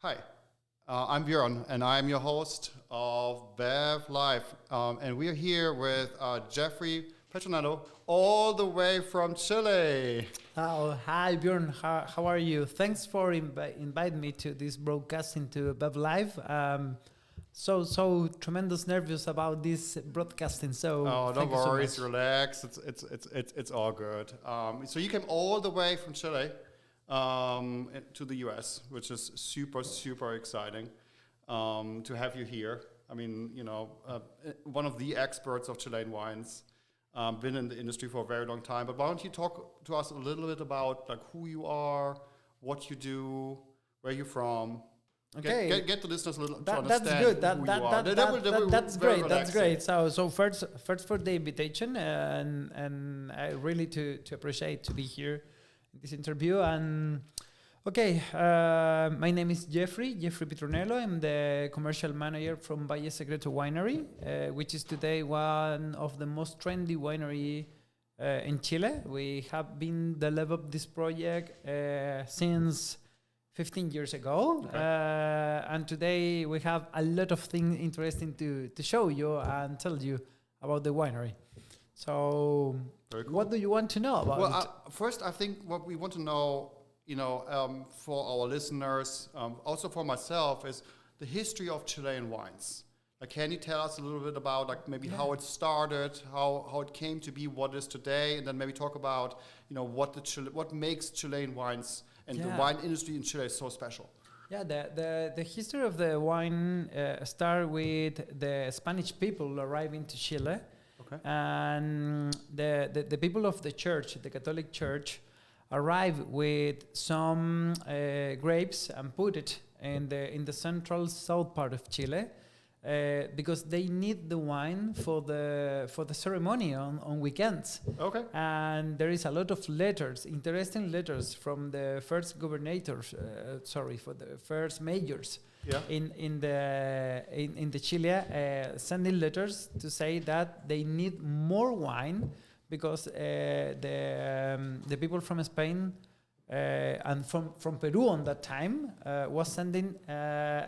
Hi, I'm Bjorn, and I'm your host of BevLive. And we're here with Jefry Baeza, all the way from Chile. Oh, hi Bjorn, how are you? Thanks for inviting me to this broadcasting to BevLive. So tremendous nervous about this broadcasting. So Oh, don't thank you so worry, much. relax. It's all good. So you came all the way from Chile to the US, which is super exciting to have you here. I mean, one of the experts of Chilean wines. Been in the industry for a very long time, but why don't you talk to us a little bit about like who you are, what you do, where you're from? Okay. Get the listeners a little to That's understand good. who you are. That's Very great. That's relaxing. great. So first for the invitation, and I really to appreciate to be here in this interview. And okay, my name is Jefry Petronello. I'm the commercial manager from Valle Secreto Winery, which is today one of the most trendy winery in Chile. We have been developed this project since 15 years ago. Okay. And today we have a lot of things interesting to show you and tell you about the winery. So, Very cool. what do you want to know about Well, it? first, I think what we want to know, for our listeners, also for myself, is the history of Chilean wines. Like, can you tell us a little bit about, like, maybe how it started, how it came to be what it is today, and then maybe talk about, what makes Chilean wines and the wine industry in Chile is so special. Yeah, the history of the wine start with the Spanish people arriving to Chile. Okay. And the people of the church, the Catholic Church, arrived with some grapes and put it in the central south part of Chile because they need the wine for the ceremony on weekends. Okay. And there is a lot of letters, interesting letters from the first governors, for the first mayors. Yeah. In the Chile, sending letters to say that they need more wine because the people from Spain and from Peru on that time was sending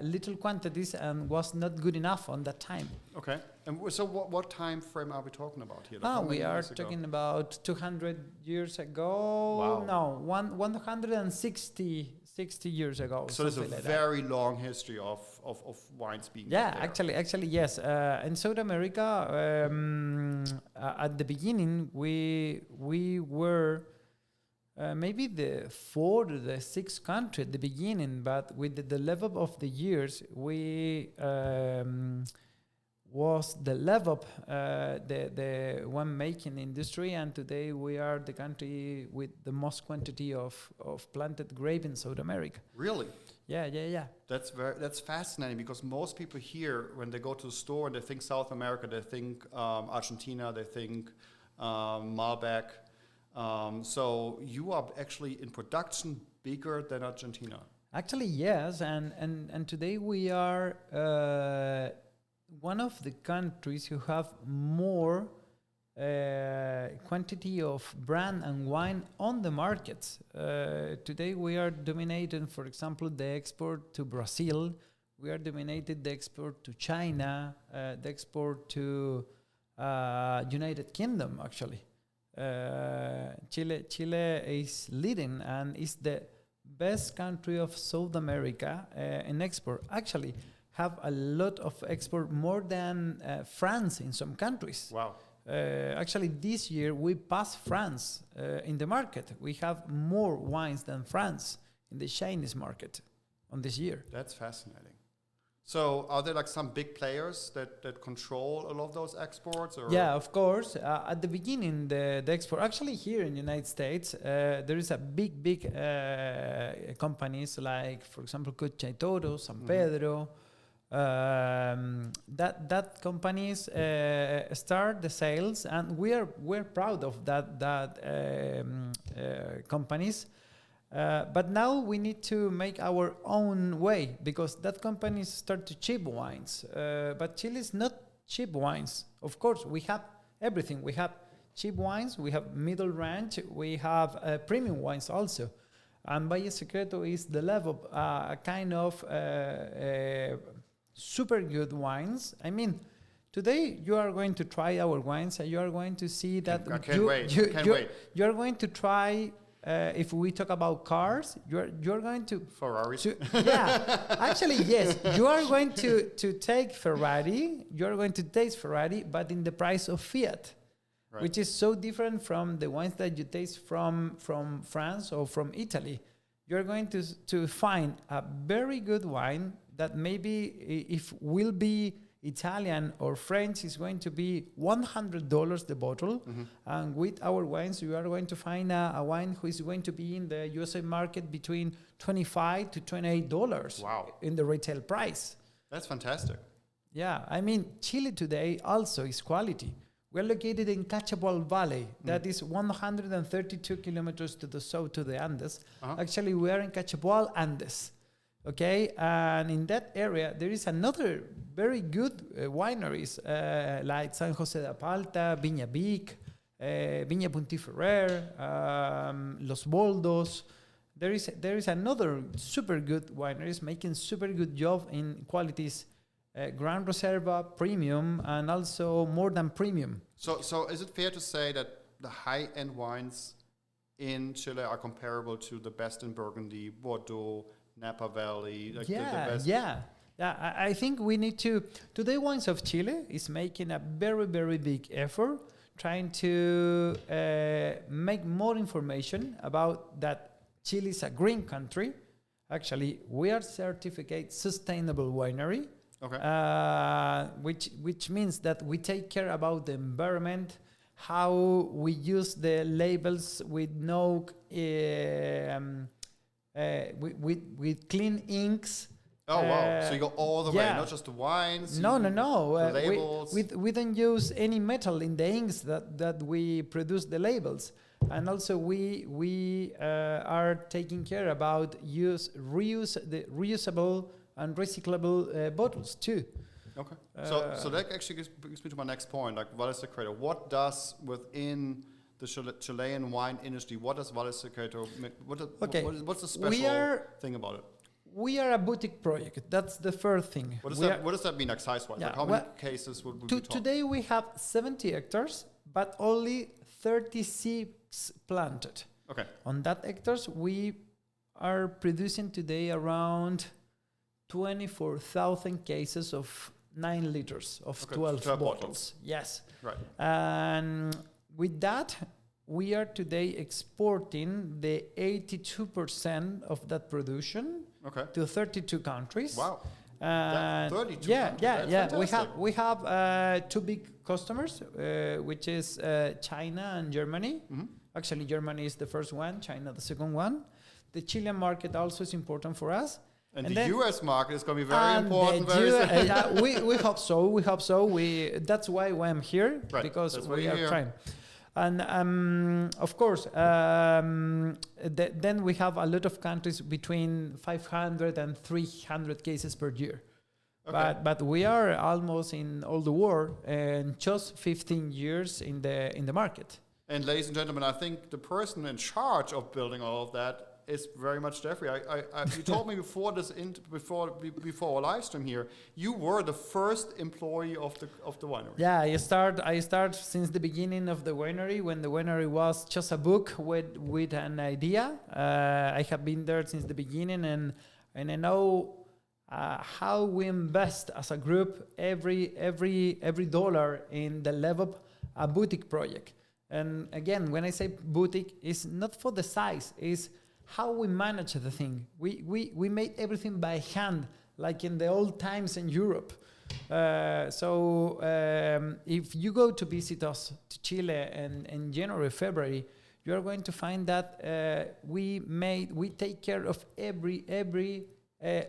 little quantities and was not good enough on that time. Okay. And so what time frame are we talking about here? Like how many We are years ago? talking about 200 years ago. Wow. No, 160 years ago. So there's a something like that. very long history of wines being Yeah, there. actually, yes. In South America, at the beginning, we were maybe the fourth or the sixth country at the beginning, but with the level of the years, we was the level the one making industry, and today we are the country with the most quantity of planted grape in South America. Really? Yeah. That's fascinating because most people here, when they go to the store and they think South America, they think Argentina, they think Malbec. So you are actually in production bigger than Argentina. Actually, yes, and today we are one of the countries who have more quantity of brand and wine on the market. Today we are dominating, for example, the export to Brazil. We are dominated the export to China, the export to United Kingdom, actually. Chile is leading and is the best country of South America in export. Actually, have a lot of export, more than France in some countries. Wow. Actually, this year we passed France in the market. We have more wines than France in the Chinese market on this year. That's fascinating. So are there like some big players that control a lot of those exports? Or? Yeah, of course. At the beginning, the export, actually here in the United States, there is a big companies like, for example, Cucha y Toro, San Pedro. That companies start the sales, and we're proud of that companies. But now we need to make our own way because that companies start to cheap wines. But Chile is not cheap wines. Of course, we have everything. We have cheap wines, we have middle range, we have premium wines also. And Valle Secreto is the level, a kind of super good wines. I mean, today you are going to try our wines, and you are going to see that I can't wait. You are going to try. If we talk about cars, you're going to Ferraris. Actually yes, you are going to take Ferrari. You are going to taste Ferrari, but in the price of Fiat, right. Which is so different from the wines that you taste from France or from Italy. You're going to find a very good wine that maybe if will be Italian or French is going to be $100 the bottle. Mm-hmm. And with our wines, you are going to find a wine who is going to be in the USA market between $25 to $28. Wow. In the retail price. That's fantastic. Yeah, I mean, Chile today also is quality. We're located in Cachapol Valley. That is 132 kilometers to the south to the Andes. Uh-huh. Actually, we are in Cachapol Andes. Okay, and in that area, there is another very good wineries like San Jose de Apalta, Viña Vic, Viña Puntiferrer, Los Boldos. There is another super good wineries making super good job in qualities, Gran Reserva, premium, and also more than premium. So is it fair to say that the high-end wines in Chile are comparable to the best in Burgundy, Bordeaux, Napa Valley? Like the best? Yeah. I think we need to. Today, Wines of Chile is making a very, very big effort trying to make more information about that Chile is a green country. Actually, we are certificate sustainable winery. Okay. Which means that we take care about the environment, how we use the labels with no with clean inks. Oh wow! So you go all the way, not just the wines. No. The labels. We don't use any metal in the inks that we produce the labels, and also we are taking care about reusable and recyclable bottles too. Okay. So that actually brings me to my next point. Like Valle Secreto, what does within the Chilean wine industry? What does Valle Secreto? What's the special thing about it? We are a boutique project. That's the first thing. What does that mean, like size-wise? Yeah, like how many cases would we be talking? Today we have 70 hectares, but only 36 planted. Okay. On that hectares, we are producing today around 24,000 cases of 9 liters of 12 bottles. Yes. Right. And with that, we are today exporting the 82% of that production to 32 countries. Wow. 32 countries. Yeah. We have 2 big customers, which is China and Germany. Mm-hmm. Actually, Germany is the first one, China the second one. The Chilean market also is important for us. And the US market is going to be very important. We hope so. That's why I'm here, right. because we are trying. And of course, then we have a lot of countries between 500 and 300 cases per year. Okay. But we are almost in all the world and just 15 years in the market. And ladies and gentlemen, I think the person in charge of building all of that is very much Jefry. You told me before our live stream here, you were the first employee of the winery. Yeah, I start since the beginning of the winery, when the winery was just a book with an idea. I have been there since the beginning, and I know how we invest as a group every dollar in the level a boutique project. And again, when I say boutique, it's not for the size, it's how we manage the thing. We made everything by hand, like in the old times in Europe. So if you go to visit us to Chile in January, February, you are going to find that we take care of every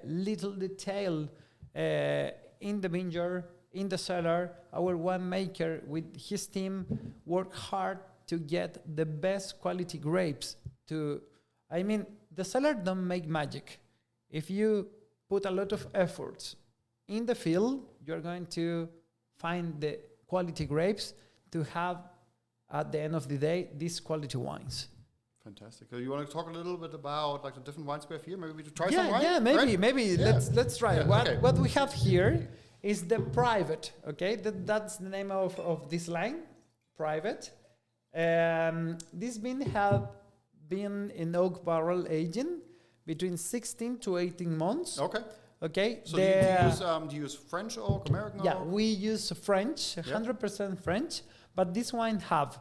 little detail in the vineyard, in the cellar. Our winemaker with his team work hard to get the best quality grapes the cellar don't make magic. If you put a lot of efforts in the field, you're going to find the quality grapes to have, at the end of the day, these quality wines. Fantastic. So you want to talk a little bit about like the different wines we have here? Maybe we should try Yeah, some wine? yeah, maybe, right? maybe. Yeah. Let's try. Yeah, What okay. what we have here is the private. Okay, that's the name of this line, private. This bean have been in oak barrel aging between 16 to 18 months. Okay. Okay. So do you use French oak, American Yeah, oak? we use French, 100% French, but this wine have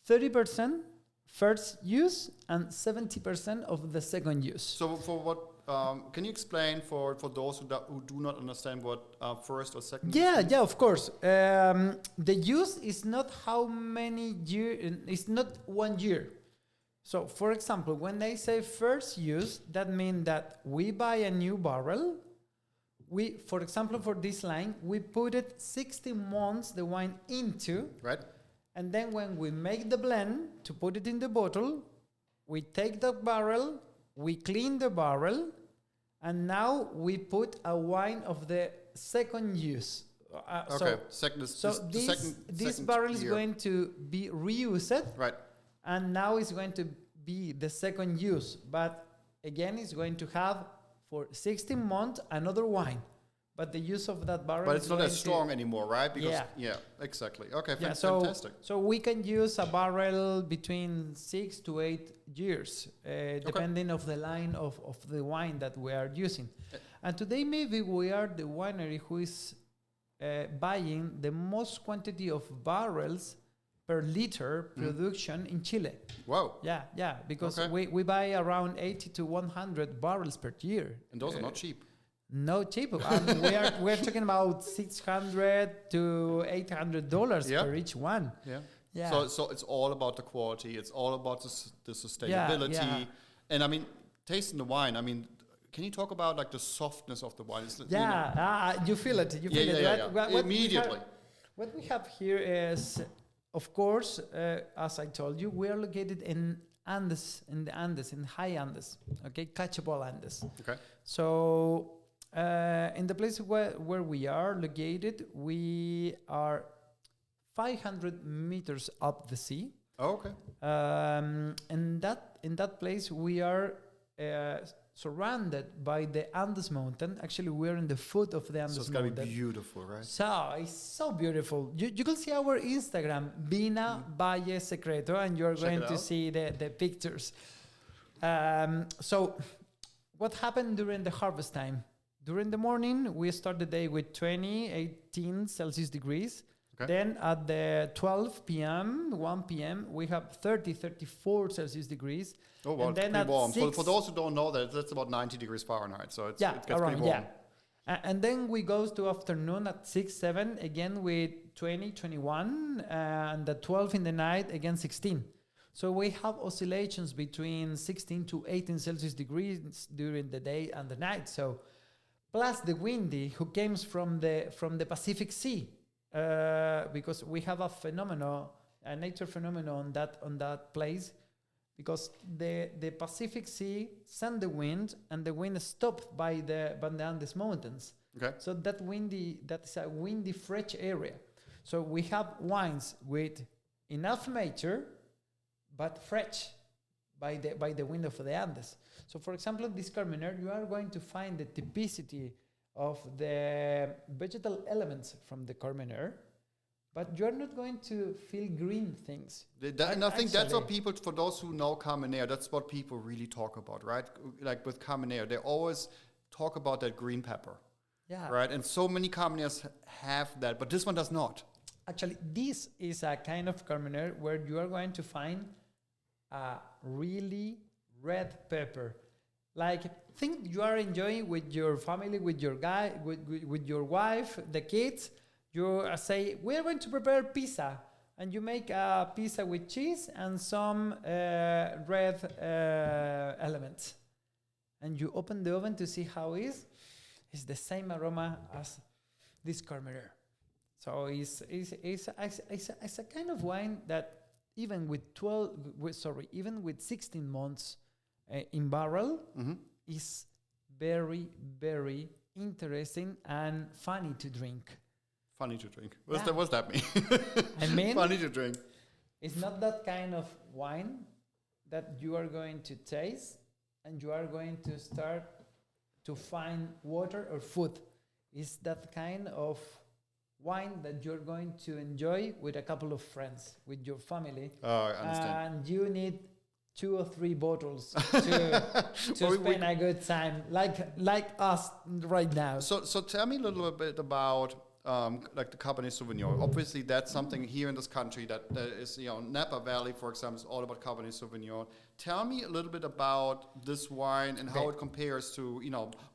30% first use and 70% of the second use. So for what, can you explain for those who do not understand what first or second? Yeah, yeah, of course. The use is not how many year. It's not 1 year. So, for example, when they say first use, that means that we buy a new barrel. We, for example, for this line, we put it 60 months the wine into, Right. and then when we make the blend to put it in the bottle, we take the barrel, we clean the barrel, and now we put a wine of the second use. Okay. Second is So this barrel is year. going to be reused, Right. and now it's going to be the second use. But again, it's going to have for 16 months another wine. But the use of that barrel But is it's not going as strong anymore, right? Because Yeah. exactly. Okay, Yeah, fantastic. so we can use a barrel between 6 to 8 years, depending of the line of the wine that we are using. And today maybe we are the winery who is buying the most quantity of barrels per liter production in Chile. Wow. Yeah, because Okay. we buy around 80 to 100 barrels per year. And those are not cheap. No cheap. We're talking about $600 to $800 Yeah. per each one. Yeah. Yeah. So it's all about the quality. It's all about the sustainability. yeah. And I mean, tasting the wine. I mean, can you talk about like the softness of the wine? It's, You feel it. You feel it. yeah. What Immediately. What we have here is, of course, as I told you, we are located in Andes, in high Andes, okay, catchable Andes. Okay. So in the place where we are located, we are 500 meters up the sea. Oh, okay. In that place, we are surrounded by the Andes mountain. Actually, we're in the foot of the Andes So it's gonna mountain. be beautiful, right? So it's so beautiful. You can see our Instagram, Vina Valle Secreto, and you're Check going it to out. see the pictures. So what happened during the harvest time? During the morning, we start the day with 18 Celsius degrees. Okay. Then at the 12 p.m., 1 p.m., we have 34 Celsius degrees. Oh, well, And it's then pretty at warm. For 6 those who don't know that, that's about 90 degrees Fahrenheit. So it gets around, pretty warm. And then we go to afternoon at 6, 7, again with 20, 21, and at 12 in the night, again 16. So we have oscillations between 16 to 18 Celsius degrees during the day and the night. So plus the windy who comes from the Pacific Sea, because we have a nature phenomenon on that place, because the Pacific Sea send the wind, and the wind is stopped by the Andes Mountains. Okay. So that's a windy, fresh area. So we have wines with enough nature, but fresh by the wind of the Andes. So for example, in this Carmenere, you are going to find the typicity of the vegetal elements from the Carmenere, but you're not going to feel green things. And I think that's what Actually. people, for those who know Carmenere, that's what people really talk about, right? Like with Carmenere, they always talk about that green pepper, Yeah. right? And so many Carmeneres have that, but this one does not. Actually, this is a kind of Carmenere where you are going to find a really red pepper. Like, think you are enjoying with your family, with your guy, with your wife, the kids. You say, we are going to prepare pizza. And you make a pizza with cheese and some red elements. And you open the oven to see how it is. It's the same aroma as this Carmenere. So it's a kind of wine that even with 16 months in barrel is very, very interesting and funny to drink. Funny to drink. Yeah. What's that mean? I mean, Funny to drink. it's not that kind of wine that you are going to taste and you are going to start to find water or food. It's that kind of wine that you're going to enjoy with a couple of friends, with your family. Oh, I understand. And you need 2 or 3 bottles to spend a good time, like us right now. So tell me a little bit about like the Cabernet Sauvignon. Obviously, that's something here in this country that is, Napa Valley, for example, is all about Cabernet Sauvignon. Tell me a little bit about this wine and how it compares to,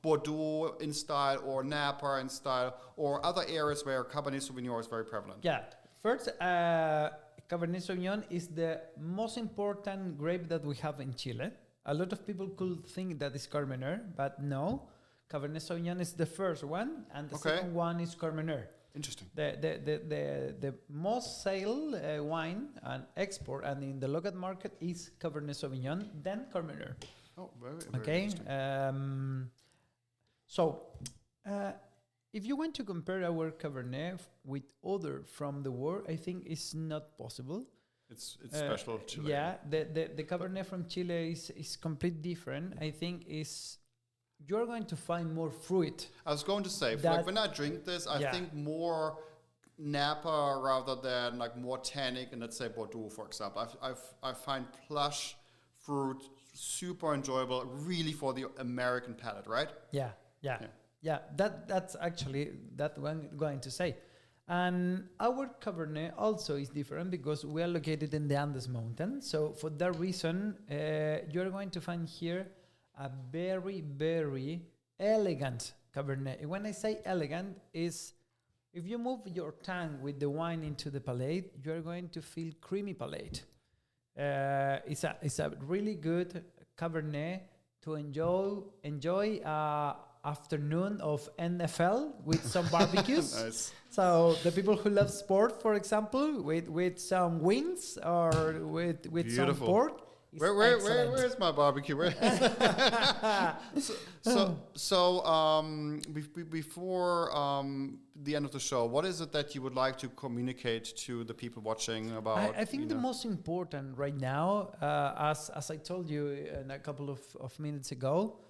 Bordeaux in style or Napa in style or other areas where Cabernet Sauvignon is very prevalent. Yeah. First, Cabernet Sauvignon is the most important grape that we have in Chile. A lot of people could think that it's Carmenère, but no. Cabernet Sauvignon is the first one, and the second one is Carmenère. Interesting. The most sale wine and export and in the local market is Cabernet Sauvignon, then Carmenère. Oh, very interesting. If you want to compare our Cabernet with other from the world, I think it's not possible. It's special Chile. Yeah, the Cabernet from Chile is completely different. I think you're going to find more fruit. I was going to say, like when I drink this, I think more Napa rather than like more tannic, and let's say Bordeaux, for example. I find plush fruit super enjoyable, really for the American palate, right? Yeah. That's actually that one going to say. And our Cabernet also is different because we are located in the Andes mountain. So for that reason, you're going to find here a very, very elegant Cabernet. When I say elegant, is if you move your tongue with the wine into the palate, you're going to feel creamy palate. It's a really good Cabernet to enjoy afternoon of NFL with some barbecues. Nice. So the people who love sport, for example, with some wings or with some pork. Where's my barbecue? Before the end of the show, what is it that you would like to communicate to the people watching about? I think the most important right now, as I told you in a couple of minutes ago,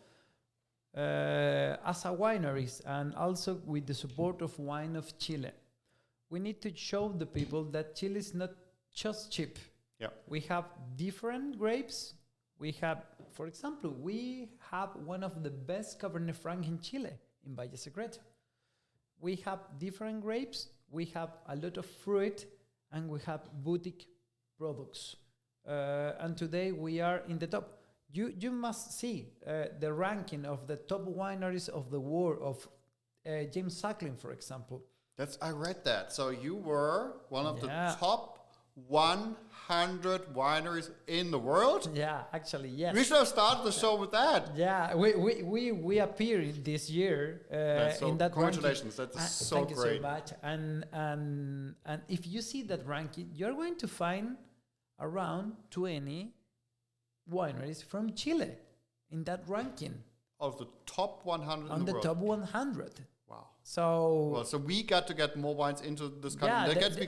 as a wineries and also with the support of Wine of Chile, we need to show the people that Chile is not just cheap. Yeah. We have different grapes. We have, for example, one of the best Cabernet Franc in Chile, in Valle Secreto. We have different grapes, we have a lot of fruit, and we have boutique products. And today we are in the top. You must see the ranking of the top wineries of the world of James Suckling, for example. I read that. So you were one of the top 100 wineries in the world? Yeah, actually, yes. We should have started the show with that. Yeah, we appeared this year in that congratulations, ranking. That's so thank great. You so much. And if you see that ranking, you're going to find around 20 wineries from Chile in that ranking. Of the top 100 in the world? On the top 100. Wow. So we got to get more wines into this country. Yeah, that gets me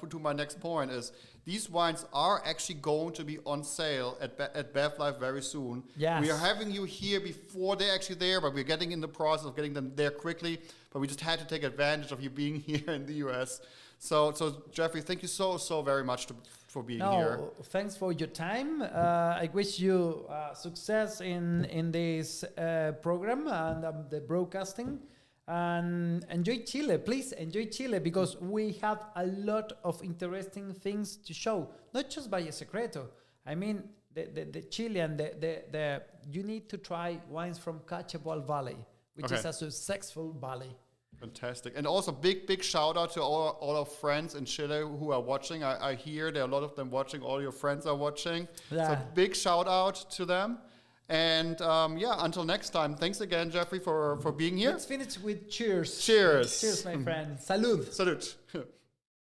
to my next point is these wines are actually going to be on sale at BevLive very soon. Yes. We are having you here before they're actually there, but we're getting in the process of getting them there quickly. But we just had to take advantage of you being here in the US. So Jefry, thank you so very much for being here. Thanks for your time. I wish you success in this program and the broadcasting. And enjoy Chile, please enjoy Chile, because we have a lot of interesting things to show. Not just Valle Secreto. I mean, the Chilean, you need to try wines from Cachapal Valley, which is a successful valley. Fantastic. And also big shout out to all our friends in Chile who are watching. I hear there are a lot of them watching. All your friends are watching. Yeah. So big shout out to them. And until next time, thanks again, Jefry, for being here. Let's finish with cheers. Cheers. Cheers, my friend. Salud. Salud.